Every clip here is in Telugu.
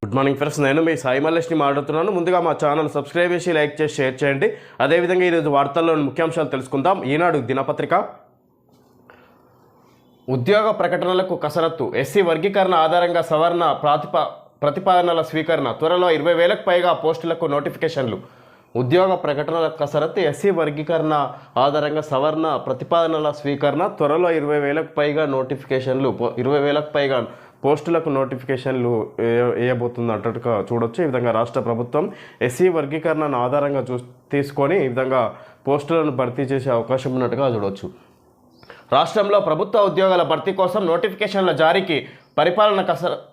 గుడ్ మార్నింగ్ ఫ్రెండ్స్, నేను మీ సాయి మల్లేష్ని మాట్లాడుతున్నాను. ముందుగా మా ఛానల్ సబ్స్క్రైబ్ చేసి లైక్ చేసి షేర్ చేయండి. అదేవిధంగా ఈరోజు వార్తల్లోని ముఖ్యాంశాలు తెలుసుకుందాం. ఈనాడు దినపత్రిక ఉద్యోగ ప్రకటనలకు కసరత్తు, ఎస్సీ వర్గీకరణ ఆధారంగా సవరణ ప్రతిపాదనల స్వీకరణ, త్వరలో 20,000కు పైగా పోస్టులకు నోటిఫికేషన్లు. ఉద్యోగ ప్రకటనల కసరత్తు, ఎస్సీ వర్గీకరణ ఆధారంగా సవరణ ప్రతిపాదనల స్వీకరణ, త్వరలో 20,000కు పైగా నోటిఫికేషన్లు, 20,000కు పైగా పోస్టులకు నోటిఫికేషన్లు వేయబోతుంది అన్నట్టుగా చూడొచ్చు. ఈ విధంగా రాష్ట్ర ప్రభుత్వం ఎస్సీ వర్గీకరణను ఆధారంగా తీసుకొని ఈ విధంగా పోస్టులను భర్తీ చేసే అవకాశం ఉన్నట్టుగా చూడవచ్చు. రాష్ట్రంలో ప్రభుత్వ ఉద్యోగాల భర్తీ కోసం నోటిఫికేషన్ల జారీకి పరిపాలన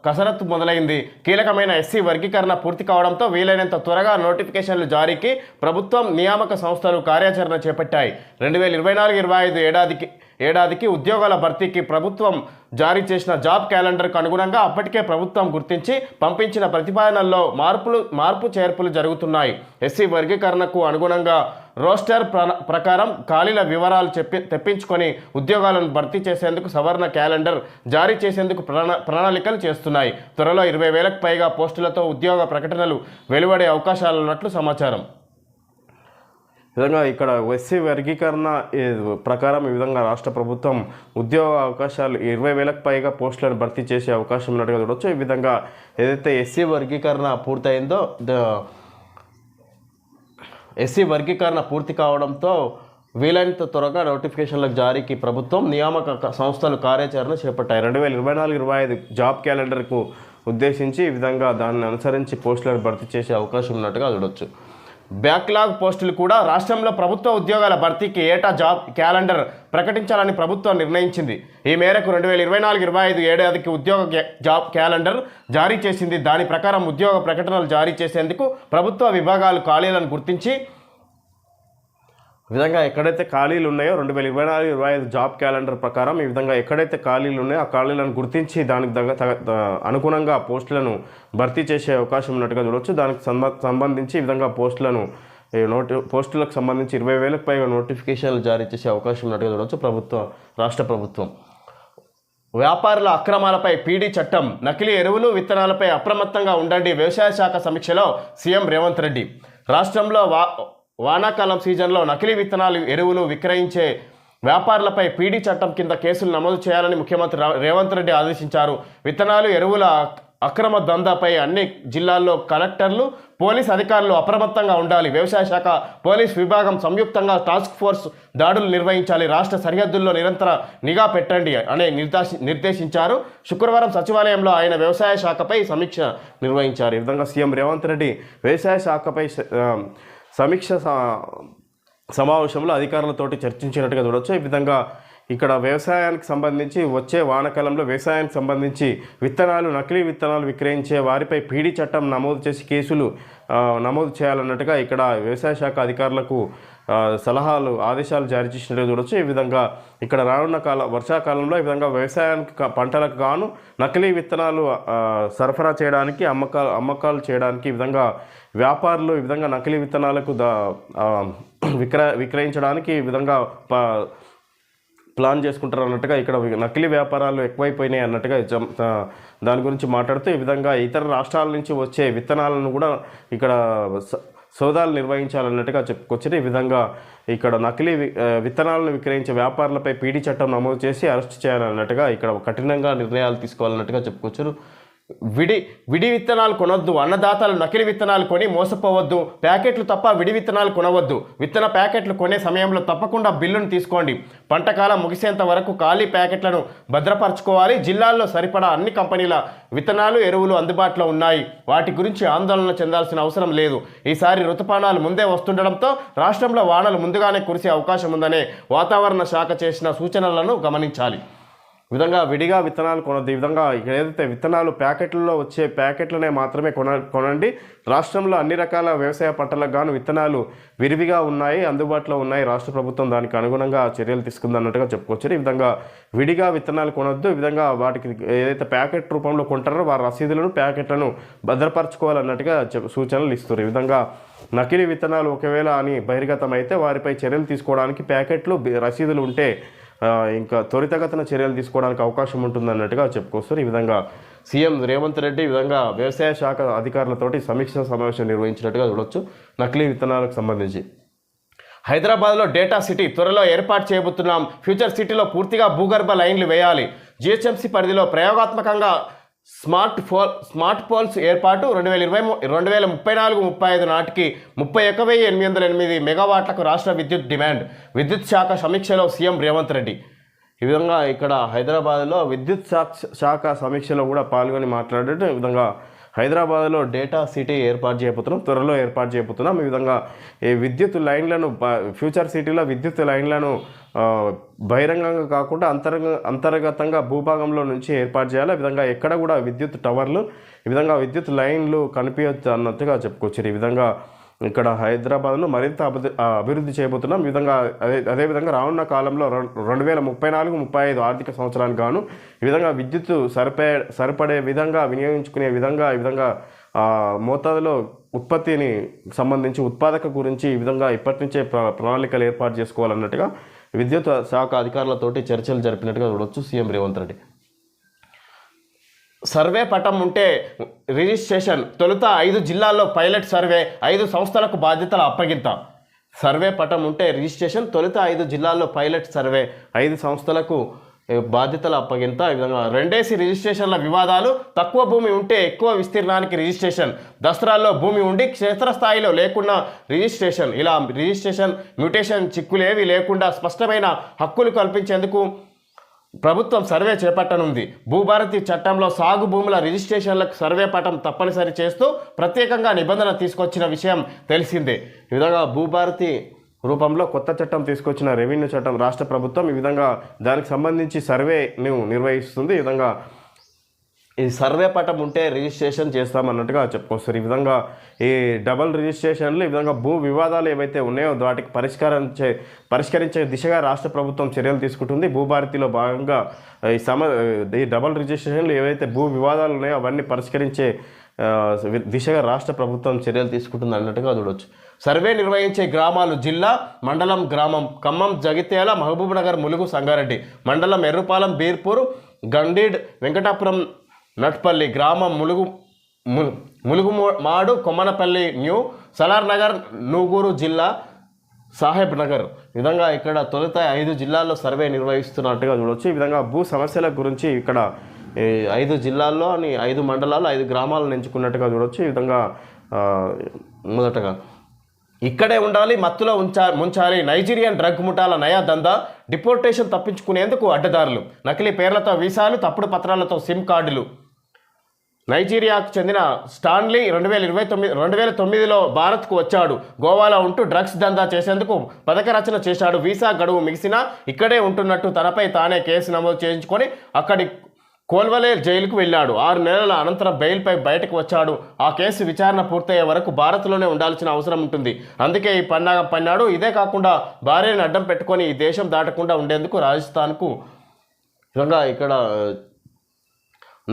కసరత్తు మొదలైంది. కీలకమైన ఎస్సీ వర్గీకరణ పూర్తి కావడంతో వీలైనంత త్వరగా నోటిఫికేషన్లు జారీకి ప్రభుత్వం నియామక సంస్థలు కార్యాచరణ చేపట్టాయి. 2024-25 ఏడాదికి ఉద్యోగాల భర్తీకి ప్రభుత్వం జారీ చేసిన జాబ్ క్యాలెండర్కు అనుగుణంగా అప్పటికే ప్రభుత్వం గుర్తించి పంపించిన ప్రతిపాదనల్లో మార్పు చేర్పులు జరుగుతున్నాయి. ఎస్సీ వర్గీకరణకు అనుగుణంగా రోస్టర్ ప్రకారం ఖాళీల వివరాలు తెప్పించుకొని ఉద్యోగాలను భర్తీ చేసేందుకు సవరణ క్యాలెండర్ జారీ చేసేందుకు ప్రణాళికలు చేస్తున్నాయి. త్వరలో 20,000కు పైగా పోస్టులతో ఉద్యోగ ప్రకటనలు వెలువడే అవకాశాలున్నట్లు సమాచారం. ఈ విధంగా ఇక్కడ ఎస్సీ వర్గీకరణ ప్రకారం ఈ విధంగా రాష్ట్ర ప్రభుత్వం ఉద్యోగ అవకాశాలు 20,000కు పైగా పోస్టులను భర్తీ చేసే అవకాశం ఉన్నట్టుగా చూడవచ్చు. ఈ విధంగా ఏదైతే ఎస్సీ వర్గీకరణ పూర్తయిందో ఎస్సీ వర్గీకరణ పూర్తి కావడంతో వీలైనంత త్వరగా నోటిఫికేషన్లకు జారీకి ప్రభుత్వం నియామక సంస్థలు కార్యాచరణ చేపట్టాయి. 2024-25 జాబ్ క్యాలెండర్కు ఉద్దేశించి ఈ విధంగా దాన్ని అనుసరించి పోస్టులను భర్తీ చేసే అవకాశం ఉన్నట్టుగా చూడవచ్చు. బ్యాక్లాగ్ పోస్టులు కూడా రాష్ట్రంలో ప్రభుత్వ ఉద్యోగాల భర్తీకి ఏటా జాబ్ క్యాలెండర్ ప్రకటించాలని ప్రభుత్వం నిర్ణయించింది. ఈ మేరకు 2024-25 ఏడాదికి ఉద్యోగ జాబ్ క్యాలెండర్ జారీ చేసింది. దాని ప్రకారం ఉద్యోగ ప్రకటనలు జారీ చేసేందుకు ప్రభుత్వ విభాగాలు ఖాళీలను గుర్తించి ఈ విధంగా ఎక్కడైతే ఖాళీలు ఉన్నాయో 2024-25 జాబ్ క్యాలెండర్ ప్రకారం ఈ విధంగా ఎక్కడైతే ఖాళీలు ఉన్నాయో ఆ ఖాళీలను గుర్తించి దానికి అనుగుణంగా పోస్టులను భర్తీ చేసే అవకాశం ఉన్నట్టుగా చూడవచ్చు. దానికి సంబంధించి ఈ విధంగా పోస్టులకు సంబంధించి 20,000కు పైగా నోటిఫికేషన్లు జారీ చేసే అవకాశం ఉన్నట్టుగా చూడవచ్చు. రాష్ట్ర ప్రభుత్వం వ్యాపారుల అక్రమాలపై పీడీ చట్టం, నకిలీ ఎరువులు విత్తనాలపై అప్రమత్తంగా ఉండండి. వ్యవసాయ శాఖ సమీక్షలో సీఎం రేవంత్ రెడ్డి. రాష్ట్రంలో వానాకాలం సీజన్లో నకిలీ విత్తనాలు ఎరువులు విక్రయించే వ్యాపారులపై పీడీ చట్టం కింద కేసులు నమోదు చేయాలని ముఖ్యమంత్రి రేవంత్ రెడ్డి ఆదేశించారు. విత్తనాలు ఎరువుల అక్రమ దందాపై అన్ని జిల్లాల్లో కలెక్టర్లు, పోలీస్ అధికారులు అప్రమత్తంగా ఉండాలి. వ్యవసాయ శాఖ, పోలీస్ విభాగం సంయుక్తంగా టాస్క్ ఫోర్స్ దాడులు నిర్వహించాలి. రాష్ట్ర సరిహద్దుల్లో నిరంతర నిఘా పెట్టండి అని నిర్దేశించారు. శుక్రవారం సచివాలయంలో ఆయన వ్యవసాయ శాఖపై సమీక్ష నిర్వహించారు. ఈ విధంగా సీఎం రేవంత్ రెడ్డి వ్యవసాయ శాఖపై సమీక్ష సమావేశంలో అధికారులతోటి చర్చించినట్టుగా చూడవచ్చు. ఈ విధంగా ఇక్కడ వ్యవసాయానికి సంబంధించి వచ్చే వానాకాలంలో వ్యవసాయానికి సంబంధించి నకిలీ విత్తనాలు విక్రయించే వారిపై పీడీ చట్టం నమోదు చేసి కేసులు నమోదు చేయాలన్నట్టుగా ఇక్కడ వ్యవసాయ శాఖ అధికారులకు ఆదేశాలు జారీ చేసినట్టుగా చూడవచ్చు. ఈ విధంగా ఇక్కడ రానున్న వర్షాకాలంలో ఈ విధంగా వ్యవసాయానికి పంటలకు గాను నకిలీ విత్తనాలు సరఫరా చేయడానికి అమ్మకాలు చేయడానికి ఈ విధంగా వ్యాపారులు ఈ విధంగా నకిలీ విత్తనాలకు విక్రయించడానికి ఈ విధంగా ప్లాన్ చేసుకుంటారు అన్నట్టుగా ఇక్కడ నకిలీ వ్యాపారాలు ఎక్కువైపోయినాయి అన్నట్టుగా దాని గురించి మాట్లాడుతూ ఈ విధంగా ఇతర రాష్ట్రాల నుంచి వచ్చే విత్తనాలను కూడా ఇక్కడ సోదాలు నిర్వహించాలన్నట్టుగా చెప్పుకొచ్చారు. ఈ విధంగా ఇక్కడ నకిలీ విత్తనాలను విక్రయించే వ్యాపారులపై పీడీ చట్టం నమోదు చేసి అరెస్ట్ చేయాలన్నట్టుగా ఇక్కడ కఠినంగా నిర్ణయాలు తీసుకోవాలన్నట్టుగా చెప్పుకొచ్చారు. విడి విత్తనాలు కొనొద్దు, అన్నదాతలు నకిలీ విత్తనాలు కొని మోసపోవద్దు, ప్యాకెట్లు తప్ప విడి విత్తనాలు కొనవద్దు, విత్తన ప్యాకెట్లు కొనే సమయంలో తప్పకుండా బిల్లును తీసుకోండి, పంటకాలం ముగిసేంత వరకు ఖాళీ ప్యాకెట్లను భద్రపరచుకోవాలి. జిల్లాల్లో సరిపడా అన్ని కంపెనీల విత్తనాలు, ఎరువులు అందుబాటులో ఉన్నాయి, వాటి గురించి ఆందోళన చెందాల్సిన అవసరం లేదు. ఈసారి ఋతుపవనాలు ముందే వస్తుండడంతో రాష్ట్రంలో వానలు ముందుగానే కురిసే అవకాశం ఉందనే వాతావరణ శాఖ చేసిన సూచనలను గమనించాలి. ఈ విధంగా విడిగా విత్తనాలు కొనద్దు. ఈ విధంగా ఏదైతే విత్తనాలు ప్యాకెట్లలో వచ్చే ప్యాకెట్లనే మాత్రమే కొనండి. రాష్ట్రంలో అన్ని రకాల వ్యవసాయ పంటలకు గాను విత్తనాలు విరివిగా ఉన్నాయి, అందుబాటులో ఉన్నాయి. రాష్ట్ర ప్రభుత్వం దానికి అనుగుణంగా చర్యలు తీసుకుందన్నట్టుగా చెప్పుకోవచ్చు. ఈ విధంగా విడిగా విత్తనాలు కొనొద్దు. ఈ విధంగా వాటికి ఏదైతే ప్యాకెట్ రూపంలో కొంటారో వారి రసీదులను ప్యాకెట్లను భద్రపరచుకోవాలన్నట్టుగా సూచనలు ఇస్తారు. ఈ విధంగా నకిలీ విత్తనాలు ఒకవేళ అని బహిర్గతం అయితే వారిపై చర్యలు తీసుకోవడానికి ప్యాకెట్లు, రసీదులు ఉంటే ఇంకా త్వరితగతిన చర్యలు తీసుకోవడానికి అవకాశం ఉంటుందన్నట్టుగా చెప్పుకొస్తారు. ఈ విధంగా సీఎం రేవంత్ రెడ్డి ఈ విధంగా వ్యవసాయ శాఖ అధికారులతోటి సమీక్ష సమావేశం నిర్వహించినట్టుగా చూడొచ్చు నకిలీ విత్తనాలకు సంబంధించి. హైదరాబాద్లో డేటా సిటీ త్వరలో ఏర్పాటు చేయబోతున్నాం. ఫ్యూచర్ సిటీలో పూర్తిగా భూగర్భ లైన్లు వేయాలి. జిహెచ్ఎంసీ పరిధిలో ప్రయోగాత్మకంగా స్మార్ట్ పోల్స్ ఏర్పాటు 2034-35 నాటికి 31,808 మెగావాట్లకు రాష్ట్ర విద్యుత్ డిమాండ్. విద్యుత్ శాఖ సమీక్షలో సీఎం రేవంత్ రెడ్డి. ఈ విధంగా ఇక్కడ హైదరాబాద్లో విద్యుత్ శాఖ సమీక్షలో కూడా పాల్గొని మాట్లాడేట ఈ విధంగా హైదరాబాద్లో డేటా సిటీ ఏర్పాటు చేయబోతున్నాం, త్వరలో ఏర్పాటు చేయబోతున్నాం. ఈ విధంగా ఈ విద్యుత్ లైన్లను ఫ్యూచర్ సిటీలో విద్యుత్ లైన్లను బహిరంగంగా కాకుండా అంతర్గతంగా భూభాగంలో నుంచి ఏర్పాటు చేయాలి. ఈ విధంగా ఎక్కడ కూడా విద్యుత్ టవర్లు ఈ విధంగా విద్యుత్ లైన్లు కనిపించచ్చు అన్నట్టుగా చెప్పుకోవచ్చు. ఈ విధంగా ఇక్కడ హైదరాబాద్ను మరింత అభివృద్ధి చేయబోతున్నాం. ఈ విధంగా అదేవిధంగా రానున్న కాలంలో 2034-35 ఆర్థిక సంవత్సరానికి గాను ఈ విధంగా విద్యుత్ సరిపడే విధంగా వినియోగించుకునే విధంగా ఈ విధంగా మోతాదులో ఉత్పత్తిని సంబంధించి ఉత్పాదక గురించి ఈ విధంగా ఇప్పటి నుంచే ప్రణాళికలు ఏర్పాటు చేసుకోవాలన్నట్టుగా విద్యుత్ శాఖ అధికారులతోటి చర్చలు జరిపినట్టుగా చూడవచ్చు సీఎం రేవంత్ రెడ్డి. సర్వే పటం ఉంటే రిజిస్ట్రేషన్ తొలుత 5 జిల్లాల్లో పైలట్ సర్వే 5 సంస్థలకు బాధ్యతల అప్పగింత. సర్వే పటం ఉంటే రిజిస్ట్రేషన్ తొలుత 5 జిల్లాల్లో పైలట్ సర్వే 5 సంస్థలకు బాధ్యతల అప్పగింత. ఈ విధంగా 2 రిజిస్ట్రేషన్ల వివాదాలు తక్కువ భూమి ఉంటే ఎక్కువ విస్తీర్ణానికి రిజిస్ట్రేషన్. దసరాల్లో భూమి ఉండి క్షేత్రస్థాయిలో లేకుండా రిజిస్ట్రేషన్. ఇలా రిజిస్ట్రేషన్ మ్యూటేషన్ చిక్కులేవి లేకుండా స్పష్టమైన హక్కులు కల్పించేందుకు ప్రభుత్వం సర్వే చేపట్టనుంది. భూభారతి చట్టంలో సాగు భూముల రిజిస్ట్రేషన్లకు సర్వే పటం తప్పనిసరి చేస్తూ ప్రత్యేకంగా నిబంధన తీసుకొచ్చిన విషయం తెలిసిందే. ఈ విధంగా భూభారతి రూపంలో కొత్త చట్టం తీసుకొచ్చిన రెవెన్యూ చట్టం రాష్ట్ర ప్రభుత్వం ఈ విధంగా దానికి సంబంధించి సర్వేను నిర్వహిస్తుంది. ఈ విధంగా ఈ సర్వే పటం ఉంటే రిజిస్ట్రేషన్ చేస్తామన్నట్టుగా చెప్పుకొస్తారు. ఈ విధంగా ఈ డబల్ రిజిస్ట్రేషన్లు ఈ విధంగా భూ వివాదాలు ఏవైతే ఉన్నాయో వాటికి పరిష్కరించే దిశగా రాష్ట్ర ప్రభుత్వం చర్యలు తీసుకుంటుంది. భూభారతిలో భాగంగా ఈ డబల్ రిజిస్ట్రేషన్లు ఏవైతే భూ వివాదాలు ఉన్నాయో అవన్నీ పరిష్కరించే దిశగా రాష్ట్ర ప్రభుత్వం చర్యలు తీసుకుంటుంది అన్నట్టుగా చూడవచ్చు. సర్వే నిర్వహించే గ్రామాలు జిల్లా, మండలం, గ్రామం ఖమ్మం, జగిత్యాల, మహబూబ్నగర్, ములుగు, సంగారెడ్డి మండలం, ఎర్రుపాలెం, బీర్పూర్, గండీడ్, వెంకటాపురం, నట్పల్లి గ్రామం, ములుగుమాడు, కొమ్మనపల్లి, న్యూ సలార్ నగర్, నూగూరు జిల్లా, సాహెబ్ నగర్. ఈ విధంగా ఇక్కడ తొలుత 5 జిల్లాల్లో సర్వే నిర్వహిస్తున్నట్టుగా చూడవచ్చు. ఈ విధంగా భూ సమస్యల గురించి ఇక్కడ 5 జిల్లాల్లో 5 మండలాలు 5 గ్రామాలను ఎంచుకున్నట్టుగా చూడవచ్చు. ఈ విధంగా మొదటగా ఇక్కడే ఉండాలి, మత్తులో ముంచాలి. నైజీరియన్ డ్రగ్ ముఠాల నయా దందా. డిపోర్టేషన్ తప్పించుకునేందుకు అడ్డదారులు. నకిలీ పేర్లతో వీసాలు, తప్పుడు పత్రాలతో సిమ్ కార్డులు. నైజీరియాకు చెందిన స్టాన్లీ 2009లో భారత్కు వచ్చాడు. గోవాలో ఉంటూ డ్రగ్స్ దందా చేసేందుకు పథక రచన చేశాడు. వీసా గడువు ముగిసినా ఇక్కడే ఉంటున్నట్టు తనపై తానే కేసు నమోదు చేయించుకొని అక్కడి కోల్వలే జైలుకు వెళ్ళాడు. 6 నెలల అనంతరం బెయిల్పై బయటకు వచ్చాడు. ఆ కేసు విచారణ పూర్తయ్యే వరకు భారత్లోనే ఉండాల్సిన అవసరం ఉంటుంది. అందుకే ఈ పన్నాగం పన్నాడు. ఇదే కాకుండా భార్యను అడ్డం పెట్టుకొని ఈ దేశం దాటకుండా ఉండేందుకు రాజస్థాన్కు విధంగా ఇక్కడ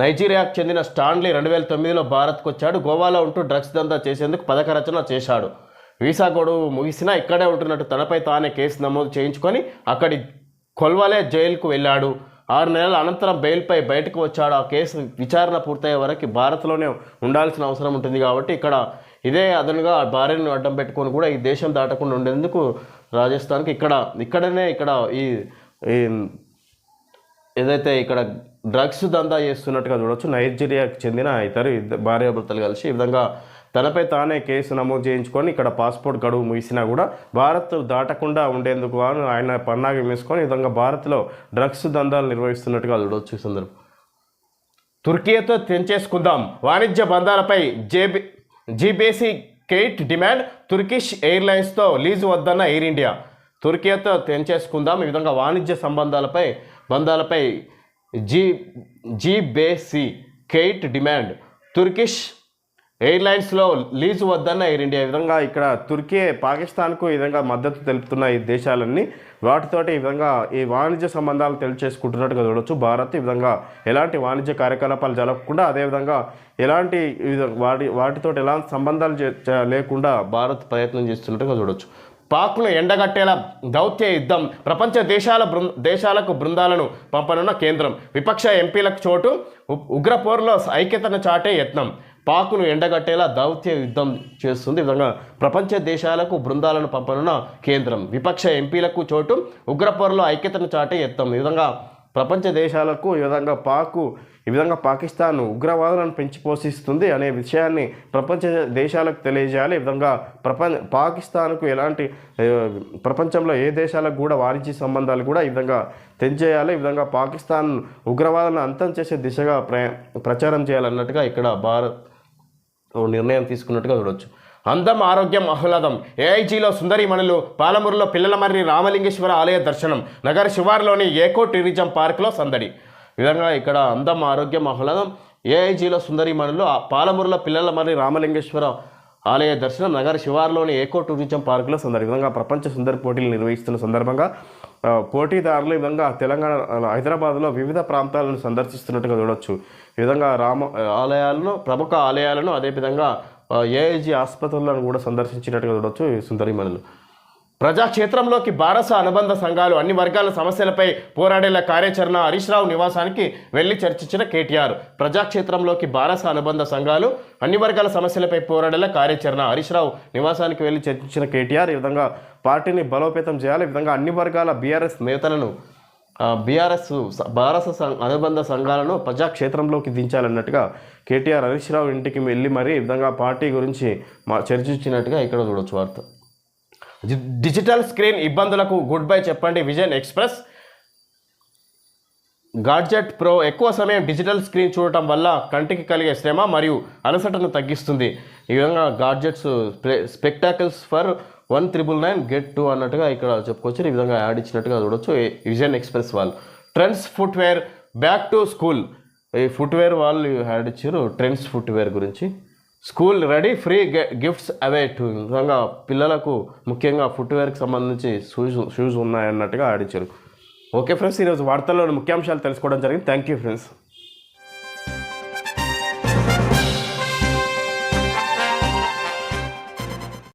నైజీరియాకు చెందిన స్టాన్లీ 2009లో భారత్కు వచ్చాడు. గోవాలో ఉంటూ డ్రగ్స్ దందా చేసేందుకు పథక రచన చేశాడు. వీసా గడువు ముగిసినా ఇక్కడే ఉంటున్నట్టు తనపై తానే కేసు నమోదు చేయించుకొని అక్కడి కొల్వాలే జైలుకు వెళ్ళాడు. 6 నెలల అనంతరం బెయిల్పై బయటకు వచ్చాడు. ఆ కేసు విచారణ పూర్తయ్యే వరకు భారత్లోనే ఉండాల్సిన అవసరం ఉంటుంది. కాబట్టి ఇక్కడ ఇదే అదనుగా భార్యను అడ్డం పెట్టుకొని కూడా ఈ దేశం దాటకుండా ఉండేందుకు రాజస్థాన్కి ఇక్కడనే ఈ ఏదైతే ఇక్కడ డ్రగ్స్ దందా చేస్తున్నట్టుగా చూడవచ్చు. నైజీరియాకు చెందిన ఇద్దరు భార్యాభర్తలు కలిసి ఈ విధంగా తనపై తానే కేసు నమోదు చేయించుకొని ఇక్కడ పాస్పోర్ట్ గడువు ముగిసినా కూడా భారత్ దాటకుండా ఉండేందుకు ఆయన పన్నాగం వేసుకొని ఈ విధంగా భారత్లో డ్రగ్స్ దందాలు నిర్వహిస్తున్నట్టుగా చూడవచ్చు. ఈ సందర్భం తుర్కీతో తెంచేసుకుందాం. వాణిజ్య బంధాలపై జీబీసీ కెయిట్ డిమాండ్. తుర్కిష్ ఎయిర్లైన్స్తో లీజు వద్దన్న ఎయిర్ ఇండియా. తుర్కీతో తెంచేసుకుందాం. ఈ విధంగా వాణిజ్య బంధాలపై జీబీసీ కెయిట్ డిమాండ్. తుర్కిష్ ఎయిర్లైన్స్లో లీజు వద్దన్న ఎయిర్ ఇండియా. ఈ విధంగా ఇక్కడ తుర్కీ పాకిస్తాన్కు ఈ విధంగా మద్దతు తెలుపుతున్న ఈ దేశాలన్నీ వాటితోటి ఈ విధంగా ఈ వాణిజ్య సంబంధాలు తెలియచేసుకుంటున్నట్టుగా చూడవచ్చు. భారత్ ఈ విధంగా ఎలాంటి వాణిజ్య కార్యకలాపాలు జరగకుండా అదేవిధంగా ఎలాంటి వాటితో ఎలాంటి సంబంధాలు లేకుండా భారత్ ప్రయత్నం చేస్తున్నట్టుగా చూడవచ్చు. పాక్ను ఎండగట్టేలా దౌత్య యుద్ధం, ప్రపంచ దేశాలకు బృందాలను పంపనున్న కేంద్రం, విపక్ష ఎంపీలకు చోటు, ఉగ్రపోరులో ఐక్యతను చాటే యత్నం. పాక్ను ఎండగట్టేలా దౌత్య యుద్ధం చేస్తుంది. ఈ విధంగా ప్రపంచ దేశాలకు బృందాలను పంపనున్న కేంద్రం, విపక్ష ఎంపీలకు చోటు, ఉగ్రపోరులో ఐక్యతను చాటే యత్నం. ఈ విధంగా ప్రపంచ దేశాలకు ఈ విధంగా పాకిస్తాన్ ఉగ్రవాదులను పెంచి పోషిస్తుంది అనే విషయాన్ని ప్రపంచ దేశాలకు తెలియజేయాలి. ఈ విధంగా పాకిస్తాన్కు ఎలాంటి ప్రపంచంలో ఏ దేశాలకు కూడా వాణిజ్య సంబంధాలు కూడా ఈ విధంగా తెంచేయాలి. ఈ విధంగా పాకిస్తాన్ ఉగ్రవాదాలను అంతం చేసే దిశగా ప్రచారం చేయాలన్నట్టుగా ఇక్కడ భారత్ నిర్ణయం తీసుకున్నట్టుగా చూడవచ్చు. అందం, ఆరోగ్యం, ఆహ్లాదం. ఏఐజీలో సుందరీమణులు, పాలమూరులో పిల్లలమర్రి రామలింగేశ్వర ఆలయ దర్శనం, నగర శివార్లోని ఏకో టూరిజం పార్కులో సందడి. ఈ విధంగా ఇక్కడ అందం, ఆరోగ్యం, ఆహ్లాదం. ఏఐజీలో సుందరీమణులు, పాలమూరులో పిల్లలమర్రి రామలింగేశ్వర ఆలయ దర్శనం, నగర శివార్లోని ఏకో టూరిజం పార్కులో సందడి. ఈ విధంగా ప్రపంచ సుందరి పోటీలు నిర్వహిస్తున్న సందర్భంగా పోటీదారులు ఈ విధంగా తెలంగాణ హైదరాబాద్లో వివిధ ప్రాంతాలను సందర్శిస్తున్నట్టుగా చూడవచ్చు. ఈ విధంగా ప్రముఖ ఆలయాలను అదేవిధంగా ఏఐజీ ఆసుపత్రులను కూడా సందర్శించినట్టుగా చూడవచ్చు ఈ సుందరీమణులు. ప్రజాక్షేత్రంలోకి బారస అనుబంధ సంఘాలు అన్ని వర్గాల సమస్యలపై పోరాడేలా కార్యాచరణ, హరీష్ రావు నివాసానికి వెళ్లి చర్చించిన కేటీఆర్. ప్రజాక్షేత్రంలోకి బారస అనుబంధ సంఘాలు అన్ని వర్గాల సమస్యలపై పోరాడేలా కార్యాచరణ, హరీష్ రావు నివాసానికి వెళ్లి చర్చించిన కేటీఆర్. ఈ విధంగా పార్టీని బలోపేతం చేయాలి. ఈ విధంగా అన్ని వర్గాల బీఆర్ఎస్ నేతలను బారస అనుబంధ సంఘాలను ప్రజాక్షేత్రంలోకి దించాలన్నట్టుగా కేటీఆర్ హరీష్ రావు ఇంటికి వెళ్ళి మరీ ఈ విధంగా పార్టీ గురించి చర్చించినట్టుగా ఇక్కడ చూడవచ్చు వార్త. డిజిటల్ స్క్రీన్ ఇబ్బందులకు గుడ్ బై చెప్పండి విజన్ ఎక్స్ప్రెస్. గాడ్జెట్ ప్రో ఎక్కువ సమయం డిజిటల్ స్క్రీన్ చూడటం వల్ల కంటికి కలిగే శ్రమ మరియు అలసటను తగ్గిస్తుంది. ఈ విధంగా గాడ్జెట్స్ స్పెక్టాకిల్స్ ఫర్ 1999 గెట్ 2 అన్నట్టుగా ఇక్కడ చెప్పుకోవచ్చు. ఈ విధంగా యాడ్ ఇచ్చినట్టుగా చూడవచ్చు విజన్ ఎక్స్ప్రెస్ వాళ్ళు. Trends footwear back to school, ఈ ఫుట్వేర్ వాళ్ళు యాడ్ ఇచ్చారు ట్రెండ్స్ ఫుట్వేర్ గురించి. School ready, free gifts away to. ఈ విధంగా పిల్లలకు ముఖ్యంగా ఫుట్వేర్కి సంబంధించి షూస్ ఉన్నాయన్నట్టుగా యాడ్ ఇచ్చారు. ఓకే ఫ్రెండ్స్, ఈరోజు వార్తల్లోని ముఖ్యాంశాలు తెలుసుకోవడం జరిగింది. Thank you friends.